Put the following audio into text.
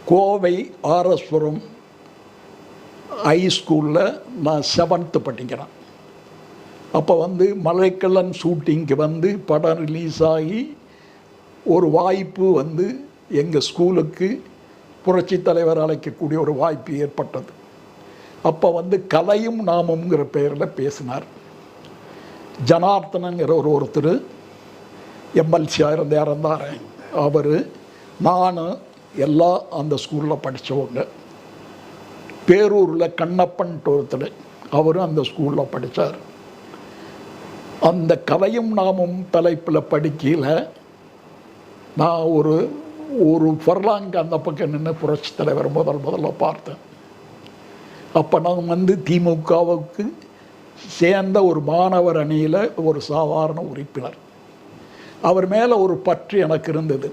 கோவை ஆர்எஸ்புரம் ஹைஸ்கூலில் நான் 7th படிக்கிறேன். அப்போ மலைக்கல்லன் ஷூட்டிங்க்கு படம் ரிலீஸ் ஆகி ஒரு வாய்ப்பு எங்கள் ஸ்கூலுக்கு புரட்சி தலைவர் அழைக்கக்கூடிய ஒரு வாய்ப்பு ஏற்பட்டது. அப்போ கலையும் நாமங்கிற பெயரில் பேசினார். ஜனார்த்தனங்கிற ஒருத்தர் எம்எல்சியாக இறந்தார். அவர், நான் எல்லாம் அந்த ஸ்கூலில் படித்தவங்க. பேரூரில் கண்ணப்பன் ஒருத்தர், அவரும் அந்த ஸ்கூலில் படித்தார். அந்த கலையும் நாமும் தலைப்பில் படிக்கையில் நான் ஒரு ஃபர்லாங்கு அந்த பக்கம் நின்று புரட்சி தலைவர் முதல்ல பார்த்தேன். அப்போ நான் திமுகவுக்கு சேர்ந்த ஒரு மாணவர் அணியில் ஒரு சாதாரண உறுப்பினர். அவர் மேலே ஒரு பற்று எனக்கு இருந்தது.